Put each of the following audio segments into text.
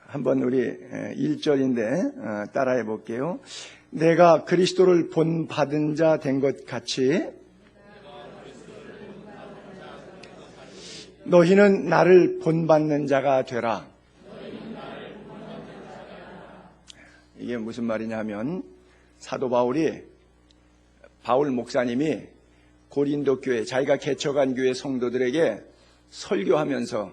한번 우리 1절인데 따라해 볼게요. 내가 그리스도를 본받은 자 된 것 같이 너희는 나를 본받는 자가 되라. 이게 무슨 말이냐 하면 사도 바울 목사님이 고린도 교회, 자기가 개척한 교회 성도들에게 설교하면서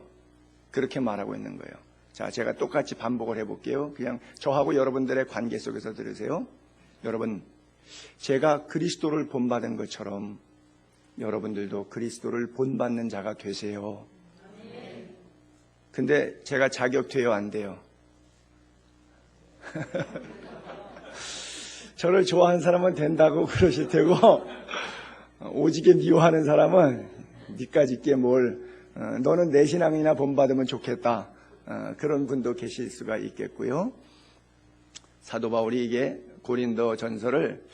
그렇게 말하고 있는 거예요. 자, 제가 똑같이 반복을 해볼게요. 그냥 저하고 여러분들의 관계 속에서 들으세요. 여러분, 제가 그리스도를 본받은 것처럼 여러분들도 그리스도를 본받는 자가 되세요. 근데 제가 자격돼요, 안 돼요? 저를 좋아하는 사람은 된다고 그러실 테고, 오지게 미워하는 사람은 니까짓 게 뭘, 너는 내 신앙이나 본받으면 좋겠다. 그런 분도 계실 수가 있겠고요. 사도 바울이 이게 고린도 전서를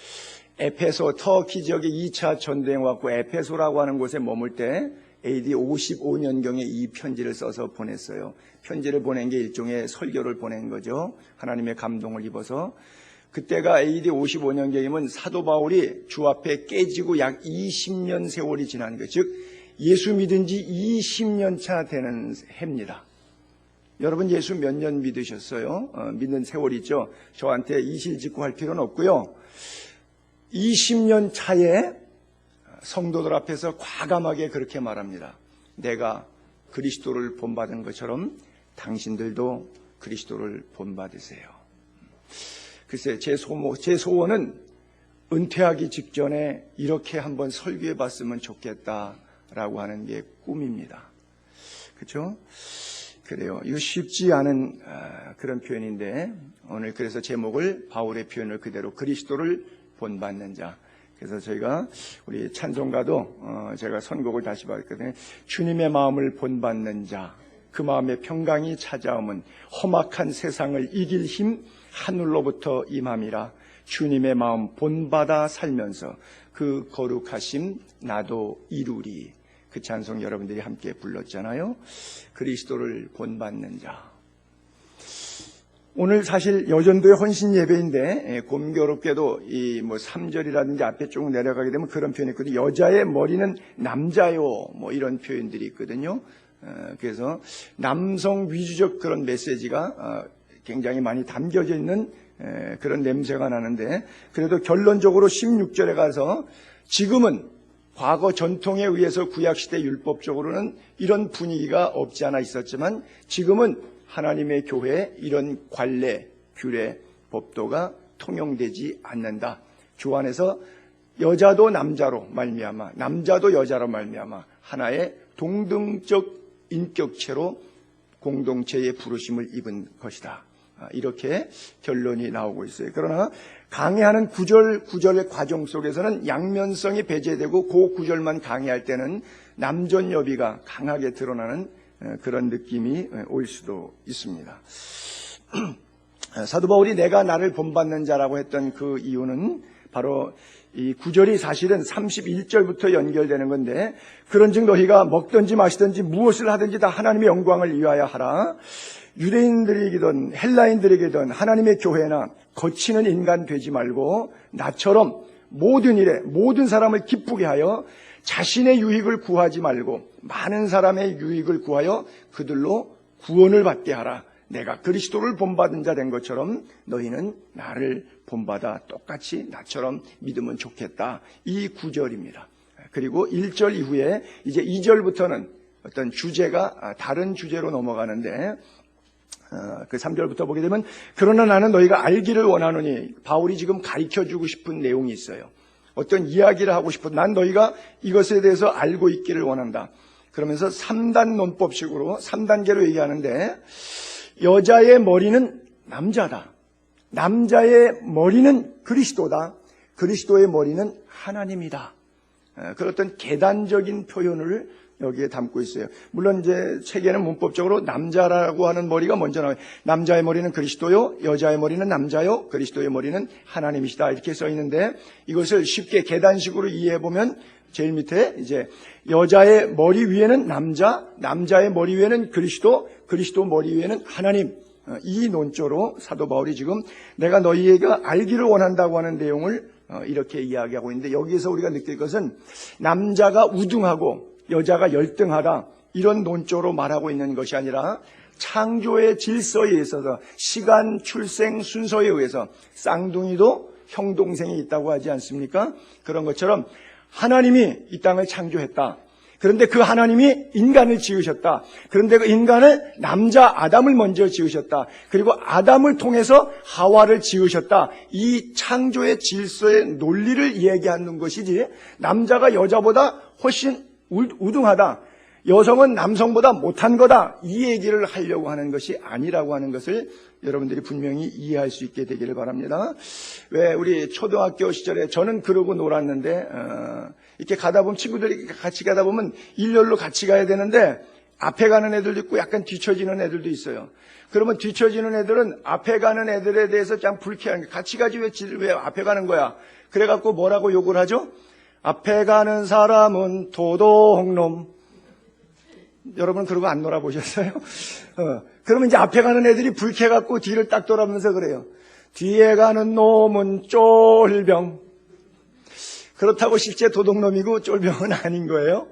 에페소, 터키 지역에 2차 전도행 왔고 에페소라고 하는 곳에 머물 때 AD 55년경에 이 편지를 써서 보냈어요. 편지를 보낸 게 일종의 설교를 보낸 거죠. 하나님의 감동을 입어서. 그때가 AD 55년경이면 사도 바울이 주 앞에 깨지고 약 20년 세월이 지난 거, 즉 예수 믿은 지 20년 차 되는 해입니다. 여러분 예수 몇 년 믿으셨어요? 믿는 세월이 있죠. 저한테 이실직고 할 필요는 없고요. 20년 차에 성도들 앞에서 과감하게 그렇게 말합니다. 내가 그리스도를 본받은 것처럼 당신들도 그리스도를 본받으세요. 글쎄 제 소원은 은퇴하기 직전에 이렇게 한번 설교해 봤으면 좋겠다라고 하는 게 꿈입니다. 그렇죠? 그래요. 이거 쉽지 않은 그런 표현인데 오늘 그래서 제목을 바울의 표현을 그대로 그리스도를 본받는 자. 그래서 저희가 우리 찬송가도 제가 선곡을 다시 봤거든요. 주님의 마음을 본받는 자, 그 마음의 평강이 찾아오면 험악한 세상을 이길 힘 하늘로부터 임함이라. 주님의 마음 본받아 살면서 그 거룩하심 나도 이루리. 그 찬송 여러분들이 함께 불렀잖아요. 그리스도를 본받는 자. 오늘 사실 여전도의 헌신 예배인데 공교롭게도 이 3절이라든지 앞에 쭉 내려가게 되면 그런 표현이 있거든요. 여자의 머리는 남자요, 이런 표현들이 있거든요. 그래서 남성 위주적 그런 메시지가 굉장히 많이 담겨져 있는 그런 냄새가 나는데, 그래도 결론적으로 16절에 가서 지금은 과거 전통에 의해서 구약시대 율법적으로는 이런 분위기가 없지 않아 있었지만 지금은 하나님의 교회에 이런 관례, 규례, 법도가 통용되지 않는다. 주 안에서 여자도 남자로 말미암아, 남자도 여자로 말미암아 하나의 동등적 인격체로 공동체의 부르심을 입은 것이다. 이렇게 결론이 나오고 있어요. 그러나 강해하는 구절의 과정 속에서는 양면성이 배제되고 그 구절만 강해할 때는 남존여비가 강하게 드러나는 그런 느낌이 올 수도 있습니다. 사도 바울이 내가 나를 본받는 자라고 했던 그 이유는 바로 이 구절이 사실은 31절부터 연결되는 건데, 그런즉 너희가 먹든지 마시든지 무엇을 하든지 다 하나님의 영광을 위하여 하라. 유대인들에게든 헬라인들에게든 하나님의 교회나 거치는 인간 되지 말고 나처럼 모든 일에 모든 사람을 기쁘게 하여 자신의 유익을 구하지 말고 많은 사람의 유익을 구하여 그들로 구원을 받게 하라. 내가 그리스도를 본받은 자 된 것처럼 너희는 나를 본받아 똑같이 나처럼 믿으면 좋겠다. 이 구절입니다. 그리고 1절 이후에 이제 2절부터는 어떤 주제가 다른 주제로 넘어가는데, 그 3절부터 보게 되면 그러나 나는 너희가 알기를 원하노니, 바울이 지금 가르쳐주고 싶은 내용이 있어요. 어떤 이야기를 하고 싶어. 난 너희가 이것에 대해서 알고 있기를 원한다. 그러면서 3단 논법식으로 3단계로 얘기하는데, 여자의 머리는 남자다. 남자의 머리는 그리스도다. 그리스도의 머리는 하나님이다. 그런 계단적인 표현을 여기에 담고 있어요. 물론 이제 책에는 문법적으로 남자라고 하는 머리가 먼저 나와요. 남자의 머리는 그리스도요, 여자의 머리는 남자요, 그리스도의 머리는 하나님이시다. 이렇게 써 있는데, 이것을 쉽게 계단식으로 이해해 보면 제일 밑에 이제 여자의 머리 위에는 남자, 남자의 머리 위에는 그리스도, 그리스도 머리 위에는 하나님. 이 논조로 사도 바울이 지금 내가 너희가 알기를 원한다고 하는 내용을 이렇게 이야기하고 있는데, 여기에서 우리가 느낄 것은 남자가 우등하고 여자가 열등하다, 이런 논조로 말하고 있는 것이 아니라 창조의 질서에 있어서 시간, 출생, 순서에 의해서 쌍둥이도 형, 동생이 있다고 하지 않습니까? 그런 것처럼 하나님이 이 땅을 창조했다. 그런데 그 하나님이 인간을 지으셨다. 그런데 그 인간을 남자 아담을 먼저 지으셨다. 그리고 아담을 통해서 하와를 지으셨다. 이 창조의 질서의 논리를 이야기하는 것이지, 남자가 여자보다 훨씬 우등하다, 여성은 남성보다 못한 거다, 이 얘기를 하려고 하는 것이 아니라고 하는 것을 여러분들이 분명히 이해할 수 있게 되기를 바랍니다. 왜 우리 초등학교 시절에 저는 그러고 놀았는데, 이렇게 가다 보면, 친구들이 같이 가다 보면 일렬로 같이 가야 되는데 앞에 가는 애들도 있고 약간 뒤처지는 애들도 있어요. 그러면 뒤처지는 애들은 앞에 가는 애들에 대해서 그냥 불쾌한 게, 같이 가지 왜 앞에 가는 거야? 그래갖고 뭐라고 욕을 하죠? 앞에 가는 사람은 도둑놈. 여러분 그러고 안 놀아보셨어요? 그러면 이제 앞에 가는 애들이 불쾌갖고 뒤를 딱 돌아보면서 그래요. 뒤에 가는 놈은 쫄병. 그렇다고 실제 도둑놈이고 쫄병은 아닌 거예요.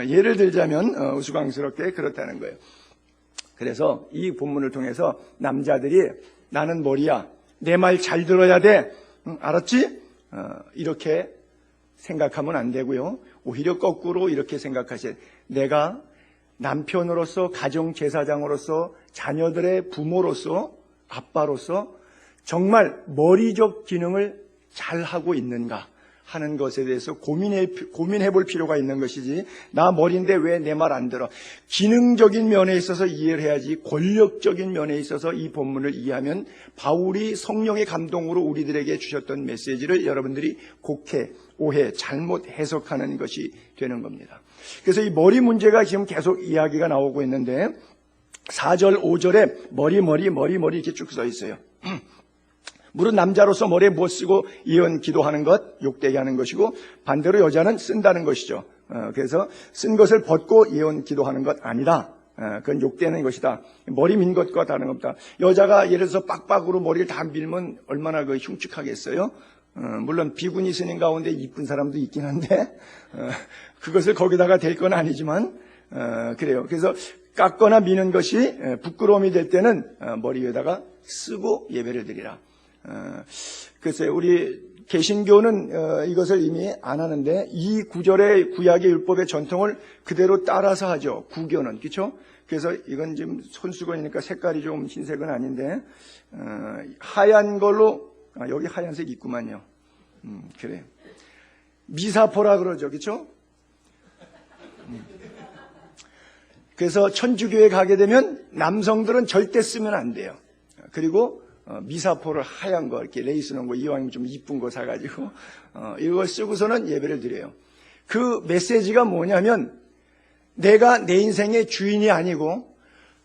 예를 들자면 우스꽝스럽게 그렇다는 거예요. 그래서 이 본문을 통해서 남자들이 나는 머리야, 내 말 잘 들어야 돼, 알았지? 이렇게 생각하면 안 되고요. 오히려 거꾸로 이렇게 생각하셔야 돼. 내가 남편으로서, 가정제사장으로서, 자녀들의 부모로서, 아빠로서 정말 머리적 기능을 잘하고 있는가 하는 것에 대해서 고민해 볼 필요가 있는 것이지, 나 머리인데 왜 내 말 안 들어? 기능적인 면에 있어서 이해를 해야지, 권력적인 면에 있어서 이 본문을 이해하면 바울이 성령의 감동으로 우리들에게 주셨던 메시지를 여러분들이 곡해, 오해, 잘못 해석하는 것이 되는 겁니다. 그래서 이 머리 문제가 지금 계속 이야기가 나오고 있는데, 4절, 5절에 머리 이렇게 쭉 써 있어요. 물은 남자로서 머리에 못 쓰고 예언 기도하는 것, 욕되게 하는 것이고, 반대로 여자는 쓴다는 것이죠. 그래서 쓴 것을 벗고 예언 기도하는 것 아니다. 그건 욕되는 것이다. 머리 민 것과 다른 겁니다. 여자가 예를 들어서 빡빡으로 머리를 다 밀면 얼마나 흉측하겠어요? 물론 비구니 스님 가운데 이쁜 사람도 있긴 한데, 그것을 거기다가 댈 건 아니지만, 그래요. 그래서 깎거나 미는 것이 부끄러움이 될 때는 머리 위에다가 쓰고 예배를 드리라. 글쎄요, 우리 개신교는 이것을 이미 안 하는데, 이 구절의 구약의 율법의 전통을 그대로 따라서 하죠. 구교는, 그렇죠? 그래서 이건 지금 손수건이니까 색깔이 좀 흰색은 아닌데, 하얀 걸로, 여기 하얀색 있구만요. 그래. 미사포라 그러죠, 그렇죠? 그래서 천주교에 가게 되면 남성들은 절대 쓰면 안 돼요. 그리고 미사포를 하얀 거, 이렇게 레이스 넣은 거, 이왕이면 좀 이쁜 거 사가지고 이걸 쓰고서는 예배를 드려요. 그 메시지가 뭐냐면, 내가 내 인생의 주인이 아니고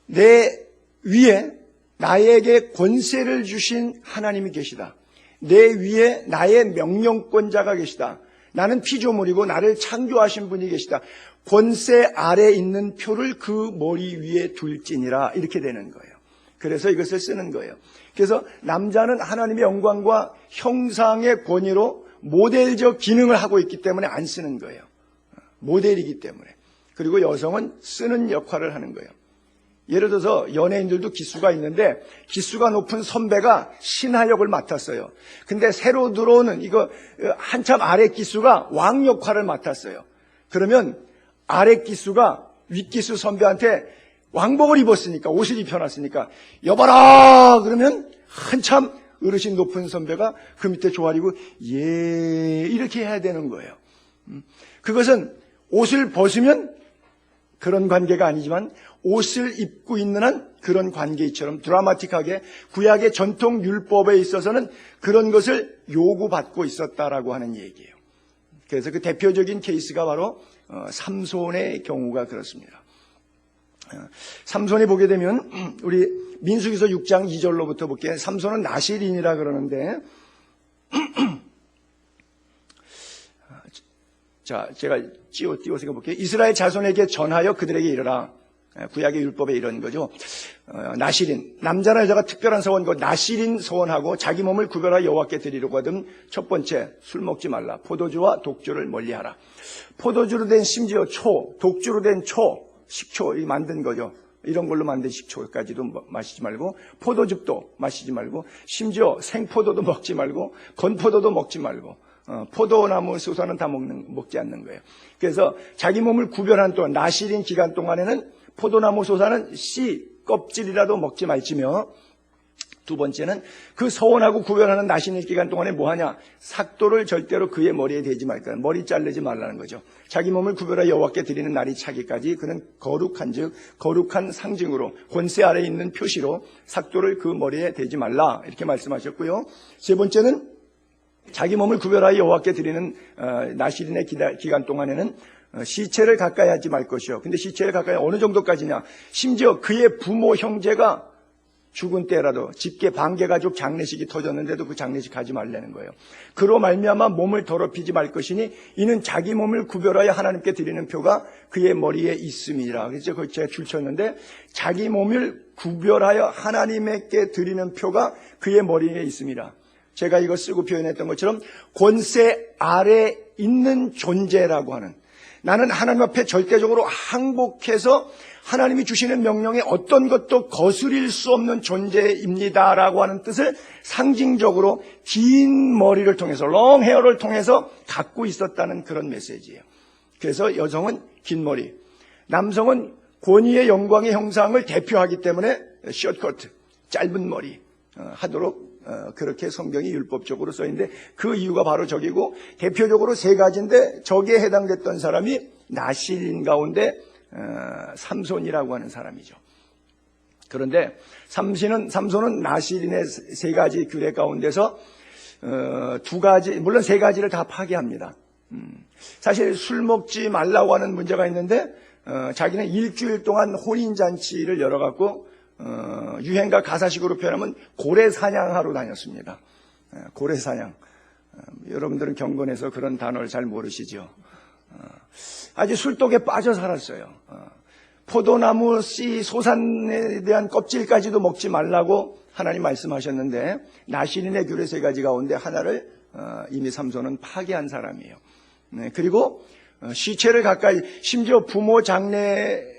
내 위에 나에게 권세를 주신 하나님이 계시다. 내 위에 나의 명령권자가 계시다. 나는 피조물이고 나를 창조하신 분이 계시다. 권세 아래 있는 표를 그 머리 위에 둘지니라, 이렇게 되는 거예요. 그래서 이것을 쓰는 거예요. 그래서 남자는 하나님의 영광과 형상의 권위로 모델적 기능을 하고 있기 때문에 안 쓰는 거예요. 모델이기 때문에. 그리고 여성은 쓰는 역할을 하는 거예요. 예를 들어서 연예인들도 기수가 있는데, 기수가 높은 선배가 신하역을 맡았어요. 근데 새로 들어오는 이거 한참 아래 기수가 왕 역할을 맡았어요. 그러면 아래 기수가 윗기수 선배한테 왕복을 입었으니까, 옷을 입혀놨으니까, 여봐라! 그러면 한참 어르신 높은 선배가 그 밑에 조아리고, 예, 이렇게 해야 되는 거예요. 그것은 옷을 벗으면 그런 관계가 아니지만, 옷을 입고 있는 한 그런 관계처럼 드라마틱하게 구약의 전통 율법에 있어서는 그런 것을 요구받고 있었다라고 하는 얘기예요. 그래서 그 대표적인 케이스가 바로 삼손의 경우가 그렇습니다. 삼손이 보게 되면 우리 민수기서 6장 2절로부터 볼게요. 삼손은 나실인이라 그러는데, 자, 제가 띄워서 볼게요. 이스라엘 자손에게 전하여 그들에게 이르라. 구약의 율법에 이런 거죠. 나실인, 남자나 여자가 특별한 서원, 그 나실인 서원하고 자기 몸을 구별하여 여호와께 드리려고 하든 첫 번째, 술 먹지 말라. 포도주와 독주를 멀리하라. 포도주로 된 심지어 독주로 된 식초 만든 거죠. 이런 걸로 만든 식초까지도 마시지 말고, 포도즙도 마시지 말고, 심지어 생포도도 먹지 말고, 건포도도 먹지 말고, 포도나무 소사는 다 먹지 않는 거예요. 그래서 자기 몸을 구별한 동안, 나실인 기간 동안에는 포도나무 소사는 씨, 껍질이라도 먹지 말지며, 두 번째는 그 서원하고 구별하는 나실인 기간 동안에 뭐 하냐? 삭도를 절대로 그의 머리에 대지 말 거야. 머리 자르지 말라는 거죠. 자기 몸을 구별하여 여호와께 드리는 날이 차기까지 그는 거룩한즉 거룩한 상징으로 권세 아래에 있는 표시로 삭도를 그 머리에 대지 말라 이렇게 말씀하셨고요. 세 번째는 자기 몸을 구별하여 여호와께 드리는 나실인의 기간 동안에는 시체를 가까이 하지 말 것이요. 근데 시체를 가까이 어느 정도까지냐? 심지어 그의 부모 형제가 죽은 때라도 집계 반개가족 장례식이 터졌는데도 그 장례식 가지 말라는 거예요. 그로 말미암아 몸을 더럽히지 말 것이니 이는 자기 몸을 구별하여 하나님께 드리는 표가 그의 머리에 있음이라. 그래서 거기 제가 줄쳤는데 자기 몸을 구별하여 하나님께 드리는 표가 그의 머리에 있음이라. 제가 이거 쓰고 표현했던 것처럼 권세 아래 있는 존재라고 하는, 나는 하나님 앞에 절대적으로 항복해서 하나님이 주시는 명령에 어떤 것도 거스릴 수 없는 존재입니다라고 하는 뜻을 상징적으로 긴 머리를 통해서, 롱 헤어를 통해서 갖고 있었다는 그런 메시지예요. 그래서 여성은 긴 머리, 남성은 권위의 영광의 형상을 대표하기 때문에 숏커트, 짧은 머리 하도록 그렇게 성경이 율법적으로 써있는데, 그 이유가 바로 저기고, 대표적으로 세 가지인데 저기에 해당됐던 사람이 나실인 가운데 삼손이라고 하는 사람이죠. 그런데 삼손은 나실인의 세 가지 규례 가운데서 두 가지, 물론 세 가지를 다 파괴합니다. 사실 술 먹지 말라고 하는 문제가 있는데 자기는 일주일 동안 혼인잔치를 열어갖고 유행가 가사식으로 표현하면 고래사냥하러 다녔습니다. 고래사냥. 여러분들은 경건해서 그런 단어를 잘 모르시죠. 아주 술독에 빠져 살았어요. 포도나무 씨 소산에 대한 껍질까지도 먹지 말라고 하나님 말씀하셨는데, 나실인의 규례 세 가지 가운데 하나를 이미 삼손은 파괴한 사람이에요. 그리고 시체를 가까이, 심지어 부모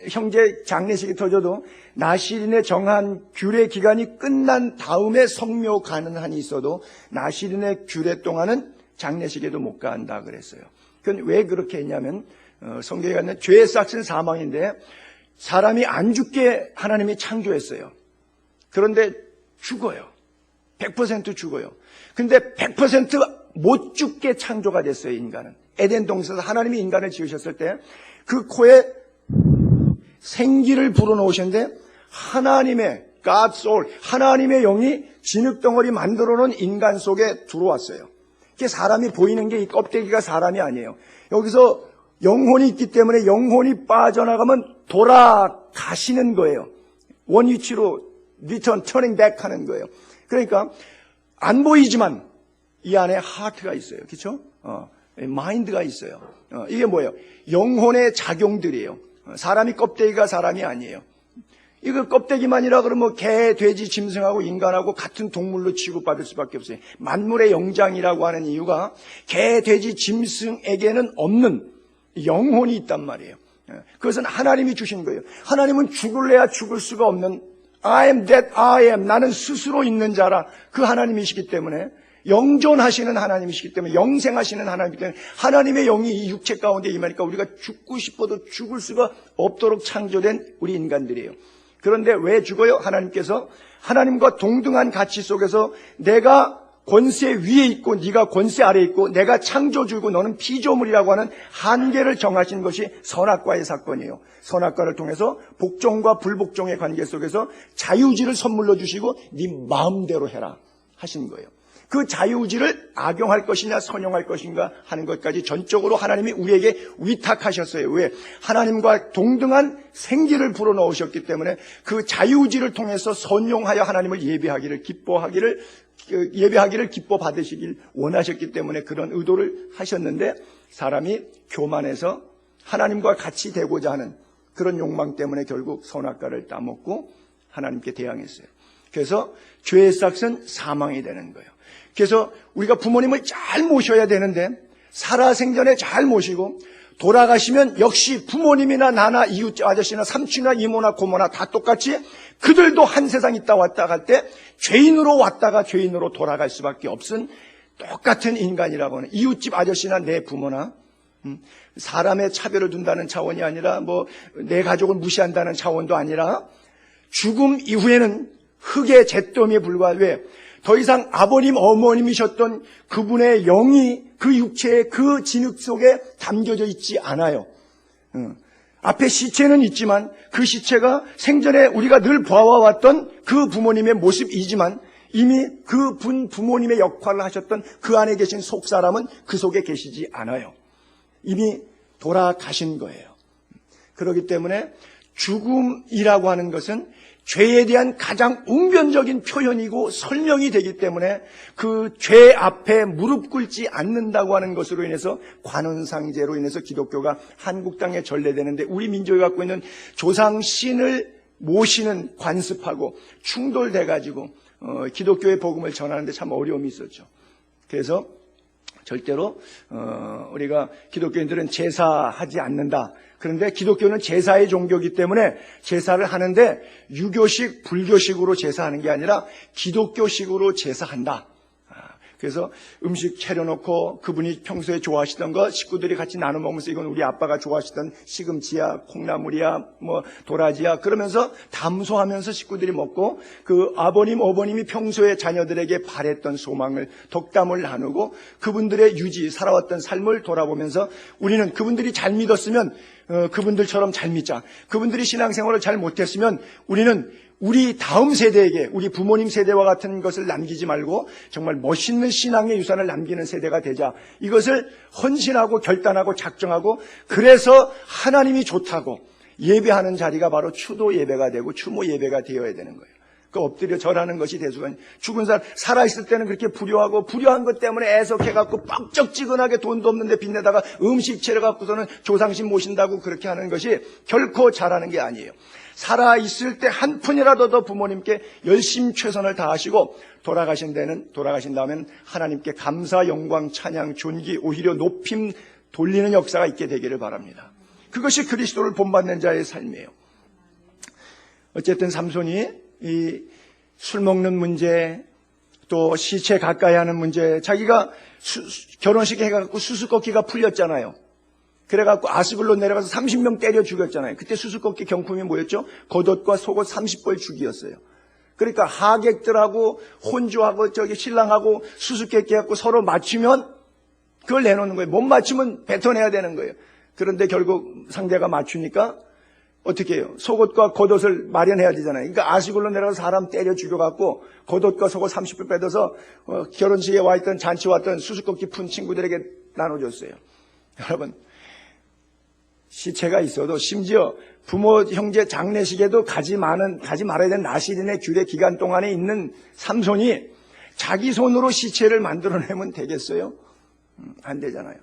형제 장례식이 터져도 나실인의 정한 규례 기간이 끝난 다음에 성묘 가는 한이 있어도 나실인의 규례 동안은 장례식에도 못 간다 그랬어요. 그건 왜 그렇게 했냐면 성경에 가면 죄의 싹은 사망인데, 사람이 안 죽게 하나님이 창조했어요. 그런데 죽어요. 100% 죽어요. 근데 100% 못 죽게 창조가 됐어요, 인간은. 에덴 동산에서 하나님이 인간을 지으셨을 때 그 코에 생기를 불어넣으셨는데, 하나님의 God soul, 하나님의 영이 진흙덩어리 만들어 놓은 인간 속에 들어왔어요. 이게 사람이 보이는 게 이 껍데기가 사람이 아니에요. 여기서 영혼이 있기 때문에 영혼이 빠져나가면 돌아가시는 거예요. 원위치로 turning back 하는 거예요. 그러니까 안 보이지만 이 안에 하트가 있어요. 그렇죠? 마인드가 있어요. 이게 뭐예요? 영혼의 작용들이에요. 사람이 껍데기가 사람이 아니에요. 이거 껍데기만이라 그러면 개, 돼지, 짐승하고 인간하고 같은 동물로 취급받을 수밖에 없어요. 만물의 영장이라고 하는 이유가 개, 돼지, 짐승에게는 없는 영혼이 있단 말이에요. 그것은 하나님이 주신 거예요. 하나님은 죽을래야 죽을 수가 없는 I am that I am, 나는 스스로 있는 자라 그 하나님이시기 때문에, 영존하시는 하나님이시기 때문에, 영생하시는 하나님이기 때문에 하나님의 영이 이 육체 가운데 임하니까 우리가 죽고 싶어도 죽을 수가 없도록 창조된 우리 인간들이에요. 그런데 왜 죽어요? 하나님께서 하나님과 동등한 가치 속에서 내가 권세 위에 있고 네가 권세 아래에 있고 내가 창조주고 너는 피조물이라고 하는 한계를 정하신 것이 선악과의 사건이에요. 선악과를 통해서 복종과 불복종의 관계 속에서 자유의지를 선물로 주시고 네 마음대로 해라 하신 거예요. 그 자유의지를 악용할 것이냐 선용할 것인가 하는 것까지 전적으로 하나님이 우리에게 위탁하셨어요. 왜? 하나님과 동등한 생기를 불어넣으셨기 때문에 그 자유의지를 통해서 선용하여 하나님을 예배하기를 기뻐 받으시길 원하셨기 때문에 그런 의도를 하셨는데, 사람이 교만해서 하나님과 같이 되고자 하는 그런 욕망 때문에 결국 선악과를 따먹고 하나님께 대항했어요. 그래서 죄의 삭은 사망이 되는 거예요. 그래서 우리가 부모님을 잘 모셔야 되는데 살아생전에 잘 모시고 돌아가시면 역시 부모님이나 나나 이웃 아저씨나 삼촌이나 이모나 고모나 다 똑같이 그들도 한 세상 있다 왔다 갈 때 죄인으로 왔다가 죄인으로 돌아갈 수밖에 없은 똑같은 인간이라고 하는 이웃집 아저씨나 내 부모나 사람의 차별을 둔다는 차원이 아니라 뭐 내 가족을 무시한다는 차원도 아니라 죽음 이후에는 흙의 잿더미에 불과해 왜? 더 이상 아버님 어머님이셨던 그분의 영이 그 육체의 그 진흙 속에 담겨져 있지 않아요. 앞에 시체는 있지만 그 시체가 생전에 우리가 늘 보아왔던 그 부모님의 모습이지만 이미 그 부모님의 역할을 하셨던 그 안에 계신 속사람은 그 속에 계시지 않아요. 이미 돌아가신 거예요. 그렇기 때문에 죽음이라고 하는 것은 죄에 대한 가장 웅변적인 표현이고 설명이 되기 때문에 그 죄 앞에 무릎 꿇지 않는다고 하는 것으로 인해서 관원상제로 인해서 기독교가 한국 땅에 전래되는데 우리 민족이 갖고 있는 조상신을 모시는 관습하고 충돌돼가지고 기독교의 복음을 전하는데 참 어려움이 있었죠. 그래서 절대로 우리가 기독교인들은 제사하지 않는다. 그런데 기독교는 제사의 종교이기 때문에 제사를 하는데 유교식, 불교식으로 제사하는 게 아니라 기독교식으로 제사한다. 그래서 음식 차려놓고 그분이 평소에 좋아하시던 거 식구들이 같이 나눠 먹으면서 이건 우리 아빠가 좋아하시던 시금치야, 콩나물이야, 뭐 도라지야 그러면서 담소하면서 식구들이 먹고 그 아버님, 어머님이 평소에 자녀들에게 바랬던 소망을 덕담을 나누고 그분들의 유지, 살아왔던 삶을 돌아보면서 우리는 그분들이 잘 믿었으면 그분들처럼 잘 믿자. 그분들이 신앙생활을 잘 못했으면 우리는 우리 다음 세대에게 우리 부모님 세대와 같은 것을 남기지 말고 정말 멋있는 신앙의 유산을 남기는 세대가 되자. 이것을 헌신하고 결단하고 작정하고 그래서 하나님이 좋다고 예배하는 자리가 바로 추도 예배가 되고 추모 예배가 되어야 되는 거예요. 그 엎드려 절하는 것이 대수가 죽은 사람 살아있을 때는 그렇게 불효하고 불효한 것 때문에 애석해갖고 뻑적지근하게 돈도 없는데 빚내다가 음식 차려갖고서는 조상신 모신다고 그렇게 하는 것이 결코 잘하는 게 아니에요. 살아있을 때 한 푼이라도 더 부모님께 열심 최선을 다하시고 돌아가신 다음에는 하나님께 감사, 영광, 찬양, 존귀, 오히려 높임 돌리는 역사가 있게 되기를 바랍니다. 그것이 그리스도를 본받는 자의 삶이에요. 어쨌든 삼손이 이 술 먹는 문제 또 시체 가까이 하는 문제 자기가 결혼식 해갖고 수수께끼가 풀렸잖아요. 그래갖고 아스글로 내려가서 30명 때려 죽였잖아요. 그때 수수께끼 경품이 뭐였죠? 겉옷과 속옷 30벌 주기였어요. 그러니까 하객들하고 혼주하고 신랑하고 수수께끼 갖고 서로 맞추면 그걸 내놓는 거예요. 못 맞추면 뱉어내야 되는 거예요. 그런데 결국 상대가 맞추니까 어떻게 해요? 속옷과 겉옷을 마련해야 되잖아요. 그러니까 아시골로 내려가서 사람 때려 죽여갖고 겉옷과 속옷 30불 빼둬서 결혼식에 와있던 잔치 왔던 수수께끼 푼 친구들에게 나눠줬어요. 여러분 시체가 있어도 심지어 부모 형제 장례식에도 가지 말아야 되는 나시린의 규례 기간 동안에 있는 삼손이 자기 손으로 시체를 만들어내면 되겠어요? 안 되잖아요.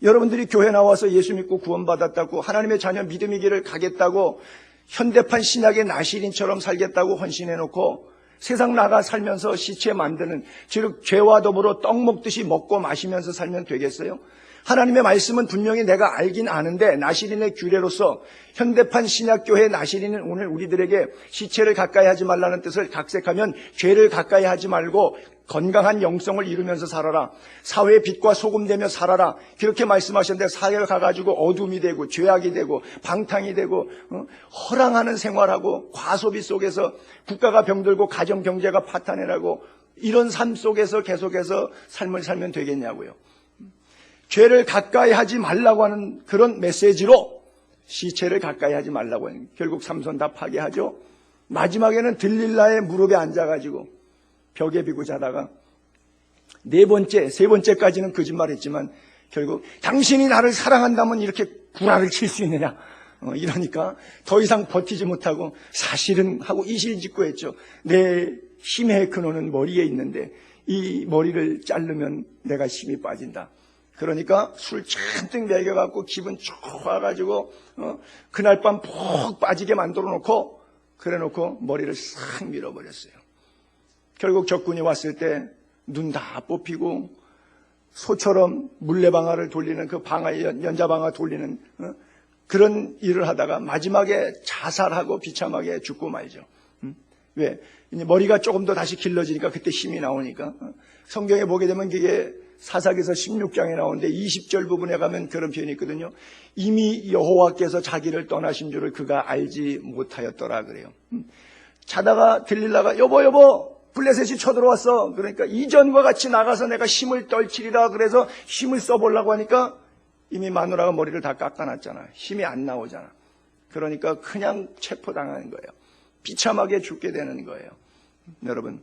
여러분들이 교회 나와서 예수 믿고 구원받았다고 하나님의 자녀 믿음의 길을 가겠다고 현대판 신약의 나시린처럼 살겠다고 헌신해놓고 세상 나가 살면서 시체 만드는 즉 죄와 더불어 떡 먹듯이 먹고 마시면서 살면 되겠어요? 하나님의 말씀은 분명히 내가 알긴 아는데 나시린의 규례로서 현대판 신약교회 나시린은 오늘 우리들에게 시체를 가까이 하지 말라는 뜻을 각색하면 죄를 가까이 하지 말고 건강한 영성을 이루면서 살아라. 사회의 빛과 소금 되며 살아라. 그렇게 말씀하셨는데 사회가 가가지고 어둠이 되고 죄악이 되고 방탕이 되고 허랑하는 생활하고 과소비 속에서 국가가 병들고 가정 경제가 파탄해라고 이런 삶 속에서 계속해서 삶을 살면 되겠냐고요. 죄를 가까이 하지 말라고 하는 그런 메시지로 시체를 가까이 하지 말라고 하는 결국 삼손 다 파괴하죠. 마지막에는 들릴라의 무릎에 앉아가지고 벽에 비고 자다가 세 번째까지는 거짓말했지만 결국 당신이 나를 사랑한다면 이렇게 구라를 칠 수 있느냐 이러니까 더 이상 버티지 못하고 사실은 하고 이실직고 했죠. 내 힘의 근원은 머리에 있는데 이 머리를 자르면 내가 힘이 빠진다. 그러니까 술 잔뜩 먹여갖고 기분 좋아가지고 그날 밤 푹 빠지게 만들어 놓고 그래놓고 머리를 싹 밀어버렸어요. 결국 적군이 왔을 때 눈 다 뽑히고 소처럼 물레방아를 돌리는 그 연자방아 돌리는 그런 일을 하다가 마지막에 자살하고 비참하게 죽고 말죠. 왜? 이제 머리가 조금 더 다시 길러지니까 그때 힘이 나오니까. 성경에 보게 되면 그게 사사기서 16장에 나오는데 20절 부분에 가면 그런 표현이 있거든요. 이미 여호와께서 자기를 떠나신 줄을 그가 알지 못하였더라 그래요. 자다가 들릴라가 여보 블레셋이 쳐들어왔어. 그러니까 이전과 같이 나가서 내가 힘을 떨치리라 그래서 힘을 써보려고 하니까 이미 마누라가 머리를 다 깎아놨잖아. 힘이 안 나오잖아. 그러니까 그냥 체포당하는 거예요. 비참하게 죽게 되는 거예요. 여러분,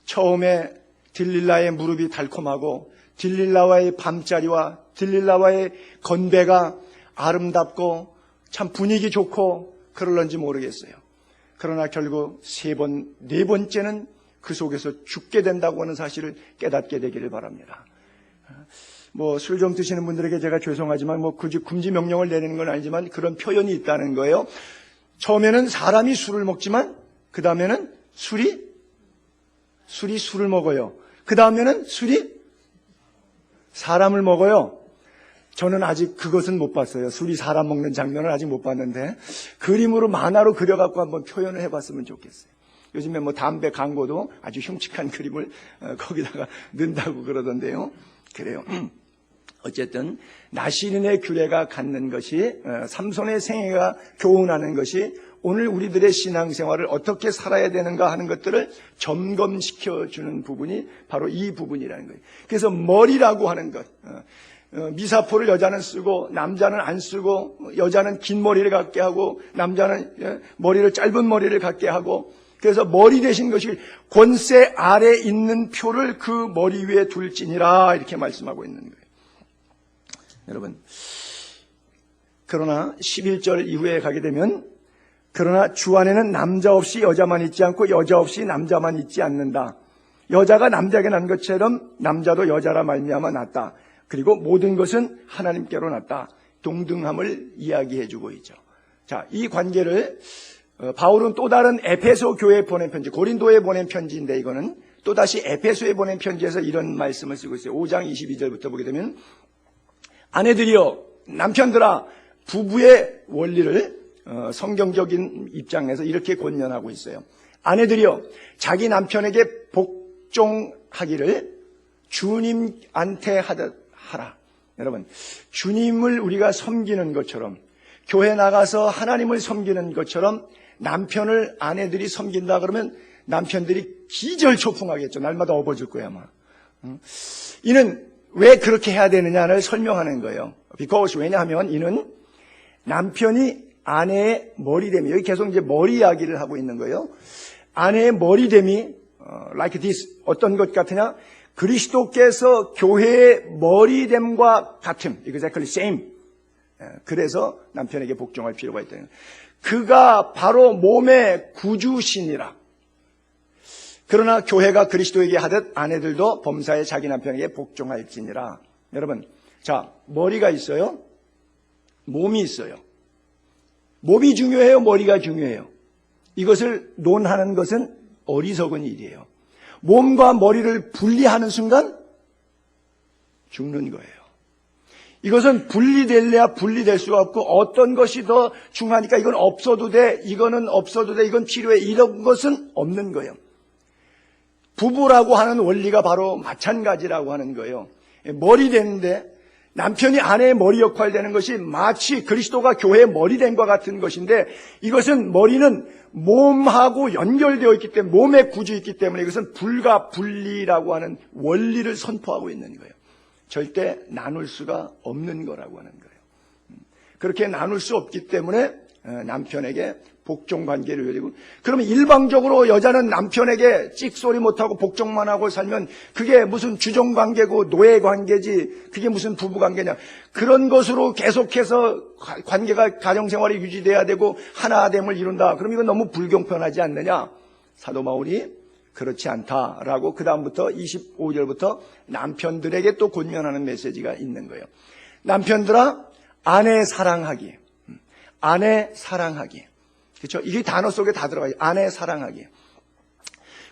처음에 들릴라의 무릎이 달콤하고 들릴라와의 밤자리와 들릴라와의 건배가 아름답고 참 분위기 좋고 그럴런지 모르겠어요. 그러나 결국 네 번째는 그 속에서 죽게 된다고 하는 사실을 깨닫게 되기를 바랍니다. 술 좀 드시는 분들에게 제가 죄송하지만 굳이 금지 명령을 내리는 건 아니지만 그런 표현이 있다는 거예요. 처음에는 사람이 술을 먹지만 그 다음에는 술이 술을 먹어요. 그 다음에는 술이 사람을 먹어요. 저는 아직 그것은 못 봤어요. 술이 사람 먹는 장면을 아직 못 봤는데 그림으로 만화로 그려갖고 한번 표현을 해봤으면 좋겠어요. 요즘에 담배 광고도 아주 흉측한 그림을 거기다가 넣는다고 그러던데요. 그래요. 어쨌든 나시린의 규례가 갖는 것이 삼손의 생애가 교훈하는 것이 오늘 우리들의 신앙생활을 어떻게 살아야 되는가 하는 것들을 점검시켜주는 부분이 바로 이 부분이라는 거예요. 그래서 머리라고 하는 것, 미사포를 여자는 쓰고 남자는 안 쓰고 여자는 긴 머리를 갖게 하고 남자는 머리를 짧은 머리를 갖게 하고 그래서 머리 대신 것이 권세 아래 있는 표를 그 머리 위에 둘지니라 이렇게 말씀하고 있는 거예요. 여러분, 그러나 11절 이후에 가게 되면 그러나 주 안에는 남자 없이 여자만 있지 않고 여자 없이 남자만 있지 않는다. 여자가 남자에게 난 것처럼 남자도 여자라 말미암아 났다. 그리고 모든 것은 하나님께로 났다. 동등함을 이야기해주고 있죠. 자, 이 관계를 바울은 또 다른 에페소 교회에 보낸 편지, 고린도에 보낸 편지인데 이거는 또다시 에페소에 보낸 편지에서 이런 말씀을 쓰고 있어요. 5장 22절부터 보게 되면 아내들이여 남편들아 부부의 원리를 성경적인 입장에서 이렇게 권면하고 있어요. 아내들이여 자기 남편에게 복종하기를 주님한테 하듯 하라. 여러분, 주님을 우리가 섬기는 것처럼 교회 나가서 하나님을 섬기는 것처럼 남편을 아내들이 섬긴다 그러면 남편들이 기절초풍하겠죠. 날마다 업어줄 거야 아마. 이는 왜 그렇게 해야 되느냐를 설명하는 거예요. Because 왜냐하면 이는 남편이 아내의 머리됨이, 여기 계속 이제 머리 이야기를 하고 있는 거예요. 아내의 머리됨이 like this 어떤 것 같으냐? 그리스도께서 교회의 머리됨과 같음, exactly same. 그래서 남편에게 복종할 필요가 있다. 그가 바로 몸의 구주시니라. 그러나 교회가 그리스도에게 하듯 아내들도 범사에 자기 남편에게 복종할지니라. 여러분, 자, 머리가 있어요. 몸이 있어요. 몸이 중요해요? 머리가 중요해요? 이것을 논하는 것은 어리석은 일이에요. 몸과 머리를 분리하는 순간 죽는 거예요. 이것은 분리될래야 분리될 수가 없고 어떤 것이 더 중요하니까 이건 없어도 돼, 이거는 없어도 돼, 이건 필요해, 이런 것은 없는 거예요. 부부라고 하는 원리가 바로 마찬가지라고 하는 거예요. 머리 되는데 남편이 아내의 머리 역할 되는 것이 마치 그리스도가 교회의 머리 된 것 같은 것인데 이것은 머리는 몸하고 연결되어 있기 때문에 몸의 구조에 있기 때문에 이것은 불가 분리라고 하는 원리를 선포하고 있는 거예요. 절대 나눌 수가 없는 거라고 하는 거예요. 그렇게 나눌 수 없기 때문에 남편에게 복종 관계를 열리고, 그러면 일방적으로 여자는 남편에게 찍소리 못하고 복종만 하고 살면 그게 무슨 주종 관계고 노예 관계지, 그게 무슨 부부 관계냐. 그런 것으로 계속해서 관계가 가정생활이 유지돼야 되고 하나됨을 이룬다. 그럼 이건 너무 불공평하지 않느냐. 사도 바울이 그렇지 않다라고 그 다음부터 25절부터 남편들에게 또 권면하는 메시지가 있는 거예요. 남편들아, 아내 사랑하기. 아내 사랑하기. 그렇죠? 이게 단어 속에 다 들어가요. 아내 사랑하기.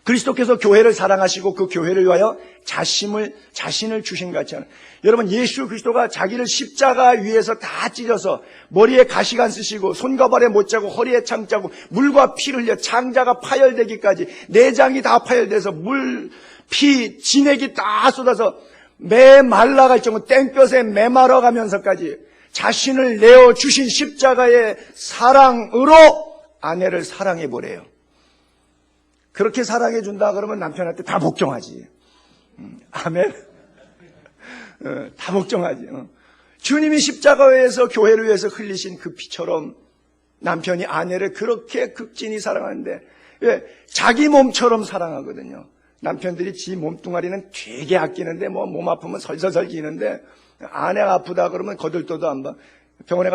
그리스도께서 교회를 사랑하시고 그 교회를 위하여 자신을 주신 것 같지 않아요? 여러분, 예수 그리스도가 자기를 십자가 위에서 다 찢어서 머리에 가시관 쓰시고 손과 발에 못 자고 허리에 창 짜고 물과 피를 흘려 창자가 파열되기까지 내장이 다 파열돼서 물, 피, 진액이 다 쏟아서 메말라갈 정도 땡볕에 메말아가면서까지 자신을 내어주신 십자가의 사랑으로 아내를 사랑해보래요. 그렇게 사랑해준다 그러면 남편한테 다 복종하지. 아멘. 다 복종하지. 주님이 십자가에서 교회를 위해서 흘리신 그 피처럼 남편이 아내를 그렇게 극진히 사랑하는데, 왜? 자기 몸처럼 사랑하거든요. 남편들이 지 몸뚱아리는 되게 아끼는데 몸 아프면 설설설 기는데 아내가 아프다 그러면 거들떠도 안 봐. 병원에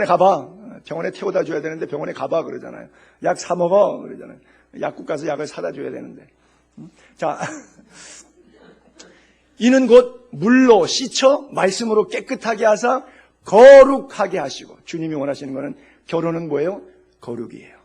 가봐. 병원에 태워다 줘야 되는데 병원에 가봐 그러잖아요. 약 사 먹어 그러잖아요. 약국 가서 약을 사다 줘야 되는데. 자, 이는 곧 물로 씻어 말씀으로 깨끗하게 하사 거룩하게 하시고, 주님이 원하시는 것은 결혼은 뭐예요? 거룩이에요.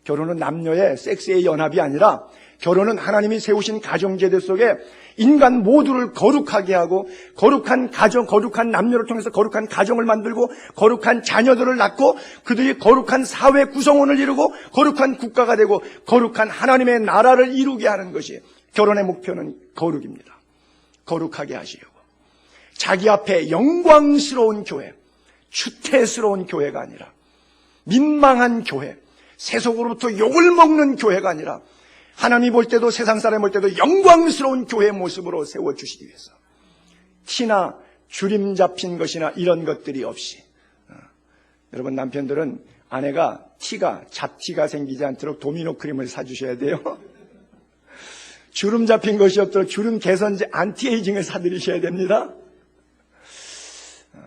결혼은 남녀의 섹스의 연합이 아니라 결혼은 하나님이 세우신 가정제도 속에 인간 모두를 거룩하게 하고 거룩한 가정, 거룩한 남녀를 통해서 거룩한 가정을 만들고 거룩한 자녀들을 낳고 그들이 거룩한 사회 구성원을 이루고 거룩한 국가가 되고 거룩한 하나님의 나라를 이루게 하는 것이 결혼의 목표는 거룩입니다. 거룩하게 하시려고. 자기 앞에 영광스러운 교회, 추태스러운 교회가 아니라 민망한 교회, 세속으로부터 욕을 먹는 교회가 아니라 하나님이 볼 때도 세상 사람이 볼 때도 영광스러운 교회의 모습으로 세워주시기 위해서 티나 주림 잡힌 것이나 이런 것들이 없이, 여러분 남편들은 아내가 잡티가 생기지 않도록 도미노 크림을 사주셔야 돼요. 주름 잡힌 것이 없도록 주름 개선제 안티에이징을 사드리셔야 됩니다.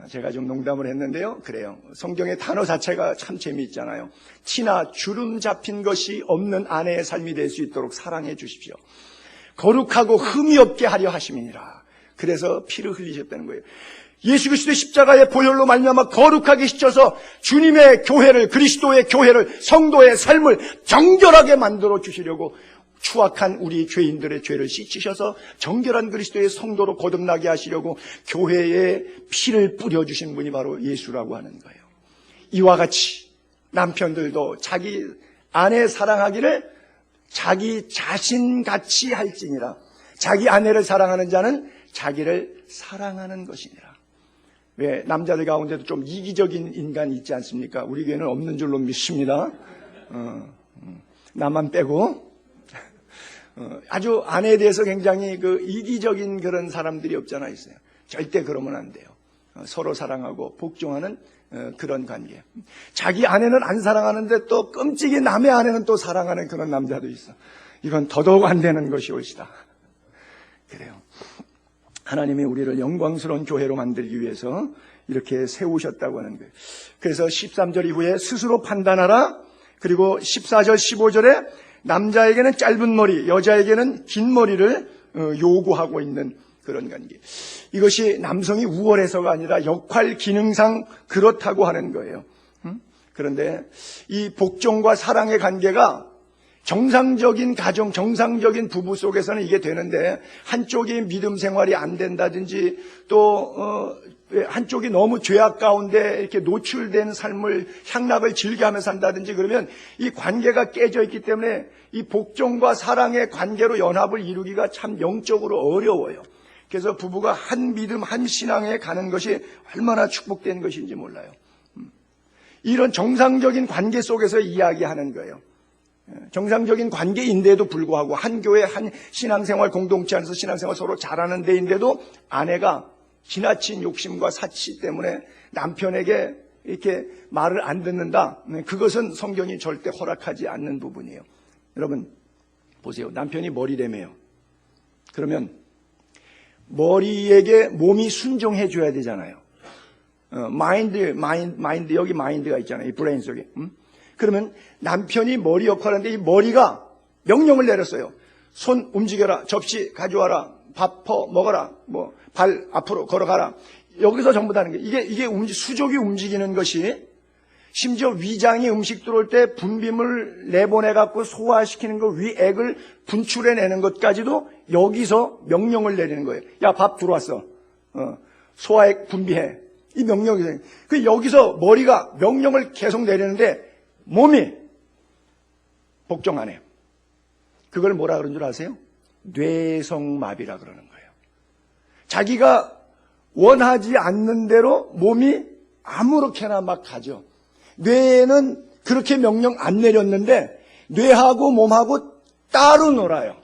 제가 좀 농담을 했는데요. 그래요. 성경의 단어 자체가 참 재미있잖아요. 티나 주름 잡힌 것이 없는 아내의 삶이 될 수 있도록 사랑해 주십시오. 거룩하고 흠이 없게 하려 하심이니라. 그래서 피를 흘리셨다는 거예요. 예수 그리스도의 십자가의 보혈로 말미암아 거룩하게 씻어서 주님의 교회를, 그리스도의 교회를, 성도의 삶을 정결하게 만들어 주시려고 추악한 우리 죄인들의 죄를 씻으셔서 정결한 그리스도의 성도로 거듭나게 하시려고 교회에 피를 뿌려주신 분이 바로 예수라고 하는 거예요. 이와 같이 남편들도 자기 아내 사랑하기를 자기 자신같이 할지니라. 자기 아내를 사랑하는 자는 자기를 사랑하는 것이니라. 왜? 남자들 가운데도 좀 이기적인 인간이 있지 않습니까? 우리 교회는 없는 줄로 믿습니다. 나만 빼고. 아주 아내에 대해서 굉장히 이기적인 그런 사람들이 없잖아 있어요. 절대 그러면 안 돼요. 서로 사랑하고 복종하는 그런 관계. 자기 아내는 안 사랑하는데 또 끔찍이 남의 아내는 또 사랑하는 그런 남자도 있어. 이건 더더욱 안 되는 것이 옳시다. 그래요. 하나님이 우리를 영광스러운 교회로 만들기 위해서 이렇게 세우셨다고 하는 거예요. 그래서 13절 이후에 스스로 판단하라. 그리고 14절 15절에 남자에게는 짧은 머리, 여자에게는 긴 머리를 요구하고 있는 그런 관계. 이것이 남성이 우월해서가 아니라 역할 기능상 그렇다고 하는 거예요. 그런데 이 복종과 사랑의 관계가 정상적인 가정, 정상적인 부부 속에서는 이게 되는데 한쪽이 믿음 생활이 안 된다든지 또 한쪽이 너무 죄악 가운데 이렇게 노출된 삶을 향락을 즐겨하며 산다든지 그러면 이 관계가 깨져 있기 때문에 이 복종과 사랑의 관계로 연합을 이루기가 참 영적으로 어려워요. 그래서 부부가 한 믿음, 한 신앙에 가는 것이 얼마나 축복된 것인지 몰라요. 이런 정상적인 관계 속에서 이야기하는 거예요. 정상적인 관계인데도 불구하고 한 교회, 한 신앙생활 공동체 안에서 신앙생활 서로 잘하는 데인데도 아내가 지나친 욕심과 사치 때문에 남편에게 이렇게 말을 안 듣는다. 그것은 성경이 절대 허락하지 않는 부분이에요. 여러분 보세요. 남편이 머리래매요. 그러면 머리에게 몸이 순종해 줘야 되잖아요. 마인드 여기 마인드가 있잖아요. 이 브레인 속에. 그러면 남편이 머리 역할을 하는데 이 머리가 명령을 내렸어요. 손 움직여라. 접시 가져와라. 밥 퍼 먹어라. 뭐 발 앞으로 걸어가라. 여기서 전부 다는 거예요. 이게 수족이 움직이는 것이, 심지어 위장이 음식 들어올 때 분비물 내보내갖고 소화시키는 거, 위액을 분출해내는 것까지도 여기서 명령을 내리는 거예요. 야, 밥 들어왔어. 소화액 분비해. 이 명령이, 그 여기서 머리가 명령을 계속 내리는데 몸이 복종 안 해요. 그걸 뭐라 그러는 줄 아세요? 뇌성마비라 그러는 거예요. 자기가 원하지 않는 대로 몸이 아무렇게나 막 가죠. 뇌에는 그렇게 명령 안 내렸는데 뇌하고 몸하고 따로 놀아요.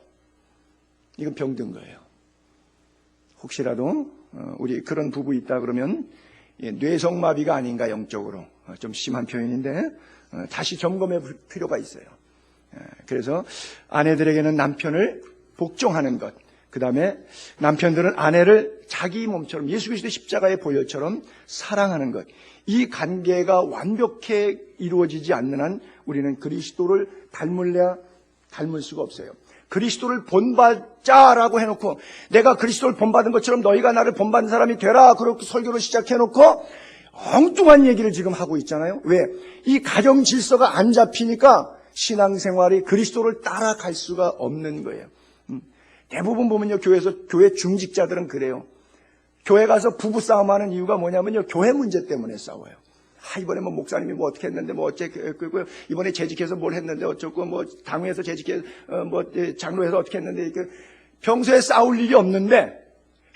이건 병든 거예요. 혹시라도 우리 그런 부부 있다 그러면 뇌성마비가 아닌가, 영적으로 좀 심한 표현인데 다시 점검해 볼 필요가 있어요. 그래서 아내들에게는 남편을 복종하는 것, 그 다음에 남편들은 아내를 자기 몸처럼, 예수 그리스도의 십자가의 보혈처럼 사랑하는 것, 이 관계가 완벽히 이루어지지 않는 한 우리는 그리스도를 닮을래야 닮을 수가 없어요. 그리스도를 본받자라고 해놓고 내가 그리스도를 본받은 것처럼 너희가 나를 본받는 사람이 되라, 그렇게 설교를 시작해놓고 엉뚱한 얘기를 지금 하고 있잖아요. 왜? 이 가정 질서가 안 잡히니까 신앙생활이 그리스도를 따라갈 수가 없는 거예요. 대부분 보면요, 교회 중직자들은 그래요. 교회 가서 부부싸움하는 이유가 뭐냐면요, 교회 문제 때문에 싸워요. 이번에 뭐 목사님이 뭐 어떻게 했는데 뭐 어쨌고, 이번에 재직해서 뭘 했는데 어쩌고, 뭐 당회에서 재직해서 뭐 장로해서 어떻게 했는데, 평소에 싸울 일이 없는데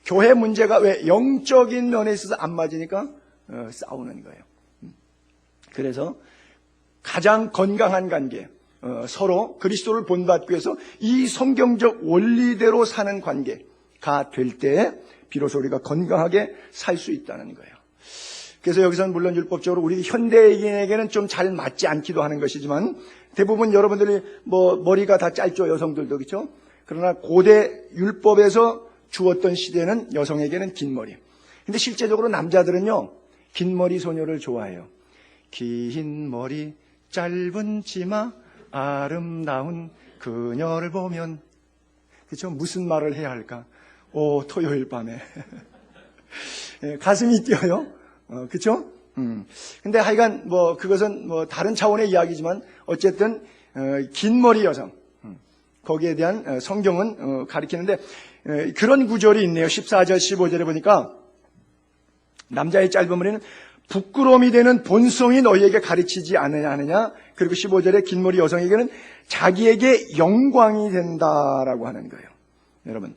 교회 문제가 왜 영적인 면에 있어서 안 맞으니까 싸우는 거예요. 그래서 가장 건강한 관계, 서로 그리스도를 본받기 위해서 이 성경적 원리대로 사는 관계가 될 때 비로소 우리가 건강하게 살 수 있다는 거예요. 그래서 여기서는 물론 율법적으로 우리 현대인에게는 좀 잘 맞지 않기도 하는 것이지만, 대부분 여러분들이 뭐 머리가 다 짧죠, 여성들도, 그렇죠? 그러나 고대 율법에서 주었던 시대는 여성에게는 긴 머리. 근데 실제적으로 남자들은요, 긴 머리 소녀를 좋아해요. 긴 머리 짧은 치마 아름다운 그녀를 보면, 그렇죠? 무슨 말을 해야 할까? 토요일 밤에 가슴이 뛰어요. 그렇죠? 근데 하여간 뭐 그것은 뭐 다른 차원의 이야기지만 어쨌든 긴 머리 여성, 거기에 대한 성경은 가리키는데 그런 구절이 있네요. 14절 15절에 보니까 남자의 짧은 머리는 부끄러움이 되는 본성이 너희에게 가르치지 않느냐. 그리고 15절에 긴 머리 여성에게는 자기에게 영광이 된다라고 하는 거예요. 여러분,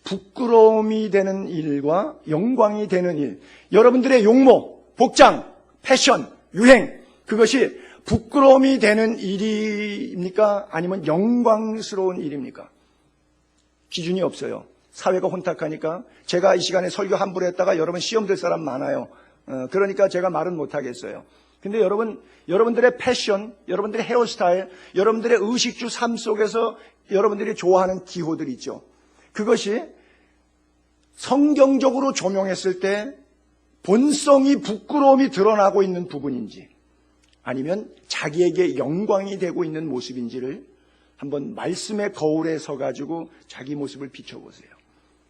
부끄러움이 되는 일과 영광이 되는 일, 여러분들의 용모, 복장, 패션, 유행, 그것이 부끄러움이 되는 일입니까? 아니면 영광스러운 일입니까? 기준이 없어요. 사회가 혼탁하니까. 제가 이 시간에 설교 함부로 했다가 여러분 시험 될 사람 많아요. 그러니까 제가 말은 못하겠어요. 근데 여러분들의 패션, 여러분들의 헤어스타일, 여러분들의 의식주 삶 속에서 여러분들이 좋아하는 기호들 있죠. 그것이 성경적으로 조명했을 때 본성이, 부끄러움이 드러나고 있는 부분인지, 아니면 자기에게 영광이 되고 있는 모습인지를 한번 말씀의 거울에 서가지고 자기 모습을 비춰보세요.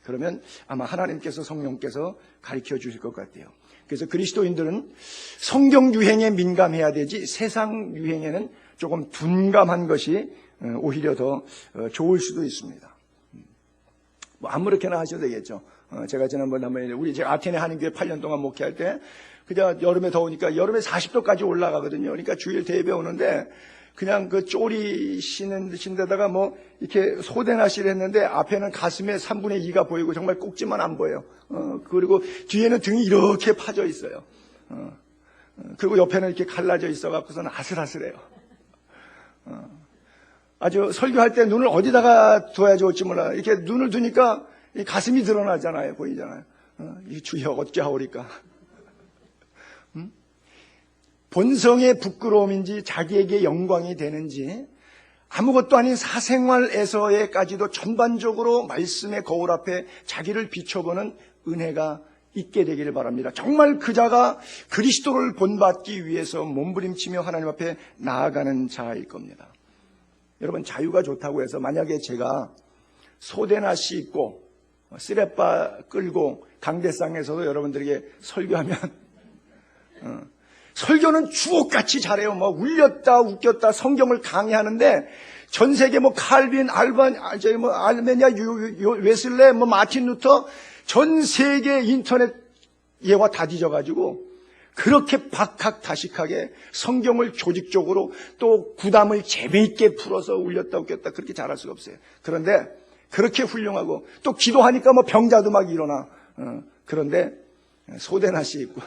그러면 아마 하나님께서, 성령께서 가르쳐 주실 것 같아요. 그래서 그리스도인들은 성경 유행에 민감해야 되지 세상 유행에는 조금 둔감한 것이 오히려 더 좋을 수도 있습니다. 뭐 아무렇게나 하셔도 되겠죠. 제가 지난번에 한번 제가 아테네 한인교회 8년 동안 목회할 때 그냥 여름에 더우니까 여름에 40도까지 올라가거든요. 그러니까 주일 대예배 오는데 그냥 그 쪼리 신데다가 뭐 이렇게 소대나시를 했는데 앞에는 가슴에 3분의 2가 보이고 정말 꼭지만 안 보여요. 그리고 뒤에는 등이 이렇게 파져 있어요. 그리고 옆에는 이렇게 갈라져 있어 갖고서는 아슬아슬해요. 아주 설교할 때 눈을 어디다가 둬야 좋을지 몰라. 이렇게 눈을 두니까 이 가슴이 드러나잖아요. 보이잖아요. 이 주여 어떻게 하오리까. 본성의 부끄러움인지 자기에게 영광이 되는지, 아무것도 아닌 사생활에서까지도 전반적으로 말씀의 거울 앞에 자기를 비춰보는 은혜가 있게 되기를 바랍니다. 정말 그 자가 그리스도를 본받기 위해서 몸부림치며 하나님 앞에 나아가는 자일 겁니다. 여러분, 자유가 좋다고 해서 만약에 제가 소대나 씻고 쓰레빠 끌고 강대상에서도 여러분들에게 설교하면 설교는 주옥같이 잘해요. 뭐 울렸다 웃겼다 성경을 강의하는데 전 세계 뭐 칼빈, 알메니아, 웨슬레, 뭐 마틴 루터 전 세계 인터넷 예화 다 뒤져가지고 그렇게 박학다식하게 성경을 조직적으로 또 구담을 재미있게 풀어서 울렸다 웃겼다 그렇게 잘할 수가 없어요. 그런데 그렇게 훌륭하고 또 기도하니까 뭐 병자도 막 일어나. 그런데 소대나 씻고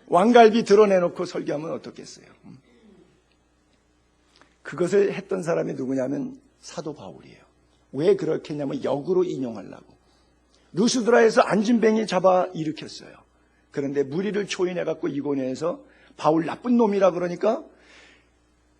왕갈비 드러내놓고 설교하면 어떻겠어요? 그것을 했던 사람이 누구냐면 사도 바울이에요. 왜 그렇게 했냐면 역으로 인용하려고. 루스드라에서 안진뱅이 잡아 일으켰어요. 그런데 무리를 초인해갖고 이고니에서 바울 나쁜 놈이라 그러니까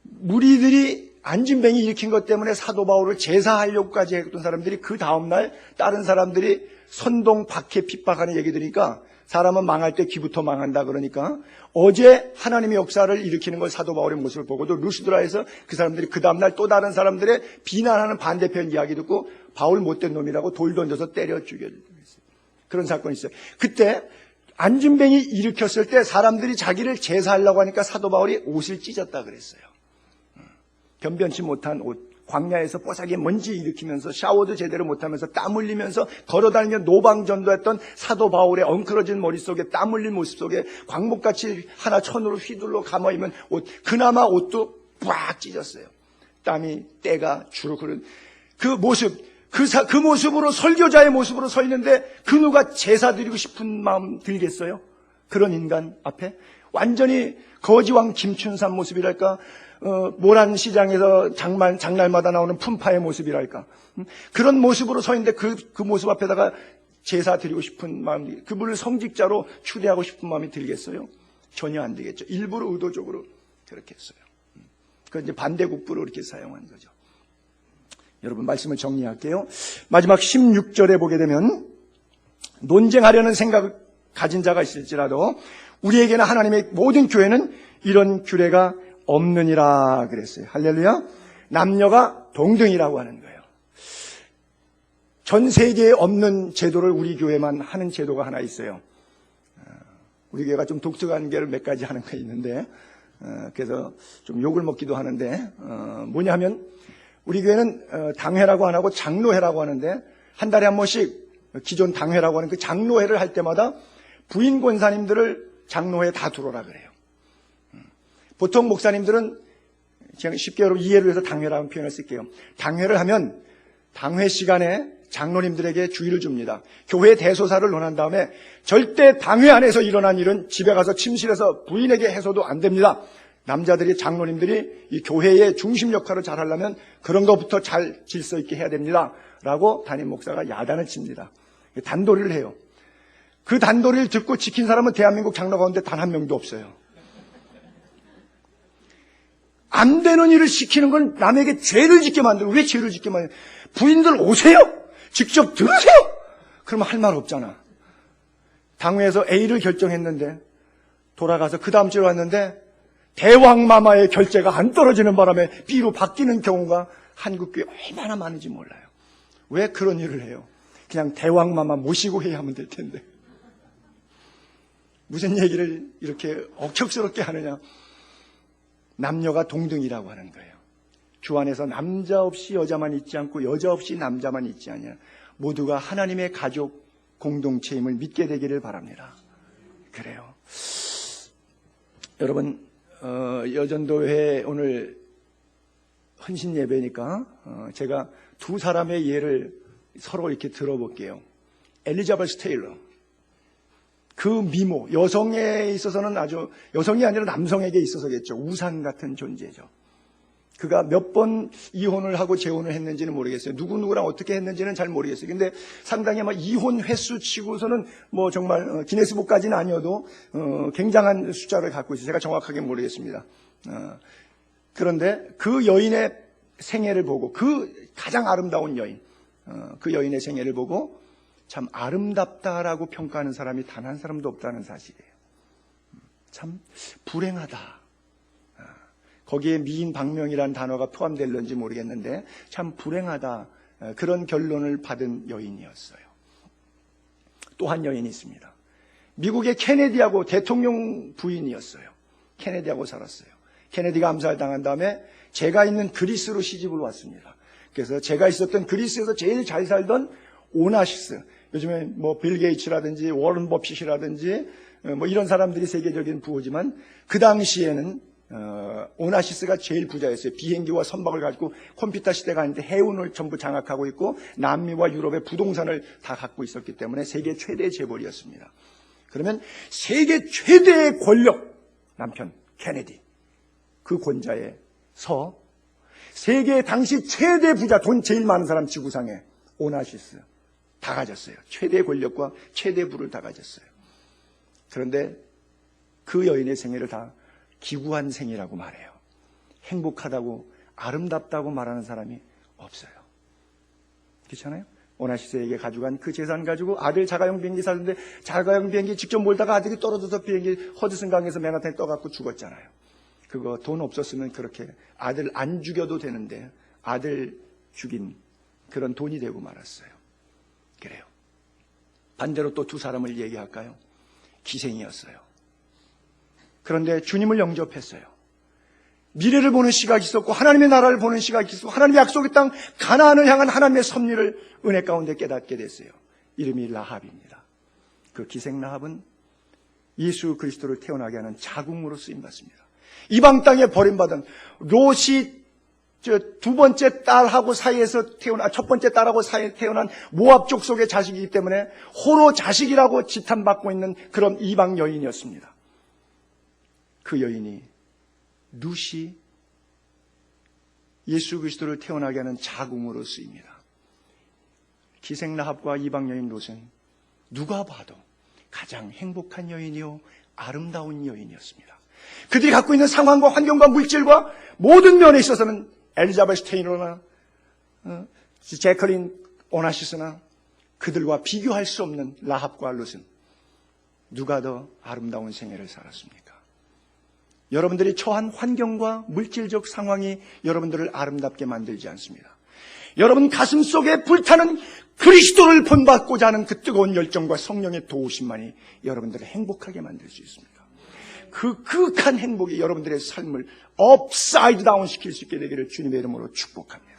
무리들이 안진뱅이 일으킨 것 때문에 사도 바울을 제사하려고까지 했던 사람들이 그 다음날 다른 사람들이 선동 박해 핍박하는 얘기 들으니까 사람은 망할 때 기부터 망한다 그러니까 어제 하나님의 역사를 일으키는 걸 사도 바울의 모습을 보고도 루스드라에서 그 사람들이 그 다음날 또 다른 사람들의 비난하는 반대편 이야기 듣고 바울 못된 놈이라고 돌 던져서 때려 죽였어요. 그런 사건이 있어요. 그때 안진뱅이 일으켰을 때 사람들이 자기를 제사하려고 하니까 사도 바울이 옷을 찢었다 그랬어요. 변변치 못한 옷, 광야에서 뽀사기에 먼지 일으키면서 샤워도 제대로 못하면서 땀 흘리면서 걸어다니며 노방전도했던 사도 바울의 엉클어진 머릿속에 땀 흘린 모습 속에 광목같이 하나 천으로 휘둘러 감아입은 옷, 그나마 옷도 빡 찢었어요. 땀이 때가 주룩 흐른 그 모습, 그 모습으로 설교자의 모습으로 서 있는데 그 누가 제사 드리고 싶은 마음 들겠어요? 그런 인간 앞에 완전히 거지왕 김춘삼 모습이랄까, 모란 시장에서 장날마다 나오는 품파의 모습이랄까, 그런 모습으로 서 있는데 그 모습 앞에다가 제사 드리고 싶은 마음이, 그분을 성직자로 추대하고 싶은 마음이 들겠어요? 전혀 안 되겠죠. 일부러 의도적으로 그렇게 했어요. 그건 이제 반대국부로 이렇게 사용한 거죠. 여러분 말씀을 정리할게요. 마지막 16절에 보게 되면 논쟁하려는 생각을 가진 자가 있을지라도 우리에게는 하나님의 모든 교회는 이런 규례가 없느니라 그랬어요. 할렐루야. 남녀가 동등이라고 하는 거예요. 전 세계에 없는 제도를 우리 교회만 하는 제도가 하나 있어요. 우리 교회가 좀 독특한 게를 몇 가지 하는 게 있는데, 그래서 좀 욕을 먹기도 하는데, 뭐냐 하면 우리 교회는 당회라고 안 하고 장로회라고 하는데, 한 달에 한 번씩 기존 당회라고 하는 그 장로회를 할 때마다 부인 권사님들을 장로회에 다 들어오라 그래요. 보통 목사님들은 제가 쉽게 여러분 이해를 위해서 당회라는 표현을 쓸게요. 당회를 하면 당회 시간에 장로님들에게 주의를 줍니다. 교회 대소사를 논한 다음에 절대 당회 안에서 일어난 일은 집에 가서 침실에서 부인에게 해서도 안 됩니다. 남자들이, 장로님들이 이 교회의 중심 역할을 잘 하려면 그런 것부터 잘 질서 있게 해야 됩니다. 라고 담임 목사가 야단을 칩니다. 단도리를 해요. 그 단도리를 듣고 지킨 사람은 대한민국 장로 가운데 단 한 명도 없어요. 안 되는 일을 시키는 건 남에게 죄를 짓게 만들고, 왜 죄를 짓게 만들어요? 부인들 오세요! 직접 들으세요! 그러면 할 말 없잖아. 당회에서 A를 결정했는데 돌아가서 그 다음 주에 왔는데 대왕마마의 결재가 안 떨어지는 바람에 B로 바뀌는 경우가 한국교회 얼마나 많은지 몰라요. 왜 그런 일을 해요? 그냥 대왕마마 모시고 해야 하면 될 텐데. 무슨 얘기를 이렇게 억척스럽게 하느냐. 남녀가 동등이라고 하는 거예요. 주 안에서 남자 없이 여자만 있지 않고 여자 없이 남자만 있지 않냐. 모두가 하나님의 가족 공동체임을 믿게 되기를 바랍니다. 그래요. 여러분, 여전도회 오늘 헌신 예배니까 제가 두 사람의 예를 서로 이렇게 들어볼게요. 엘리자베스 테일러. 그 미모, 여성에 있어서는 아주, 여성이 아니라 남성에게 있어서겠죠. 우산 같은 존재죠. 그가 몇 번 이혼을 하고 재혼을 했는지는 모르겠어요. 누구랑 어떻게 했는지는 잘 모르겠어요. 근데 상당히 막 이혼 횟수 치고서는 뭐 정말 기네스북까지는 아니어도 굉장한 숫자를 갖고 있어요. 제가 정확하게 모르겠습니다. 그런데 그 여인의 생애를 보고, 그 가장 아름다운 여인, 그 여인의 생애를 보고 참 아름답다라고 평가하는 사람이 단 한 사람도 없다는 사실이에요. 참 불행하다. 거기에 미인 방명이라는 단어가 포함될런지 모르겠는데 참 불행하다. 그런 결론을 받은 여인이었어요. 또 한 여인이 있습니다. 미국의 케네디하고 대통령 부인이었어요. 케네디하고 살았어요. 케네디가 암살당한 다음에 제가 있는 그리스로 시집을 왔습니다. 그래서 제가 있었던 그리스에서 제일 잘 살던 오나시스, 요즘에 뭐 빌 게이츠라든지 워런 버핏이라든지 뭐 이런 사람들이 세계적인 부호지만 그 당시에는 오나시스가 제일 부자였어요. 비행기와 선박을 가지고 컴퓨터 시대가 아닌데 해운을 전부 장악하고 있고 남미와 유럽의 부동산을 다 갖고 있었기 때문에 세계 최대 재벌이었습니다. 그러면 세계 최대의 권력, 남편 케네디, 그 권좌에서 세계 당시 최대 부자, 돈 제일 많은 사람 지구상에 오나시스 다 가졌어요. 최대 권력과 최대 부를 다 가졌어요. 그런데 그 여인의 생애를 다 기구한 생이라고 말해요. 행복하다고 아름답다고 말하는 사람이 없어요. 그렇잖아요? 오나시스에게 가져간 그 재산 가지고 아들 자가용 비행기 사는데 자가용 비행기 직접 몰다가 아들이 떨어져서 비행기 허드슨 강에서 맨하탄에 떠갖고 죽었잖아요. 그거 돈 없었으면 그렇게 아들 안 죽여도 되는데 아들 죽인 그런 돈이 되고 말았어요. 그래요. 반대로 또 두 사람을 얘기할까요? 기생이었어요. 그런데 주님을 영접했어요. 미래를 보는 시각이 있었고 하나님의 나라를 보는 시각이 있었고 하나님의 약속의 땅 가나안을 향한 하나님의 섭리를 은혜 가운데 깨닫게 됐어요. 이름이 라합입니다. 그 기생 라합은 예수 그리스도를 태어나게 하는 자궁으로 쓰임받습니다. 이방 땅에 버림받은 롯이 두 번째 딸하고 사이에서 태어난, 첫 번째 딸하고 사이에 태어난 모압 족속의 자식이기 때문에 호로 자식이라고 지탄받고 있는 그런 이방 여인이었습니다. 그 여인이 룻이 예수 그리스도를 태어나게 하는 자궁으로 쓰입니다. 기생 라합과 이방 여인 롯은 누가 봐도 가장 행복한 여인이요 아름다운 여인이었습니다. 그들이 갖고 있는 상황과 환경과 물질과 모든 면에 있어서는 엘리자베스 테이너나 제컬린 오나시스나 그들과 비교할 수 없는 라합과 롯은 누가 더 아름다운 생애를 살았습니까? 여러분들이 처한 환경과 물질적 상황이 여러분들을 아름답게 만들지 않습니다. 여러분 가슴 속에 불타는 그리스도를 본받고자 하는 그 뜨거운 열정과 성령의 도우심만이 여러분들을 행복하게 만들 수 있습니다. 그 극한 행복이 여러분들의 삶을 업사이드 다운 시킬 수 있게 되기를 주님의 이름으로 축복합니다.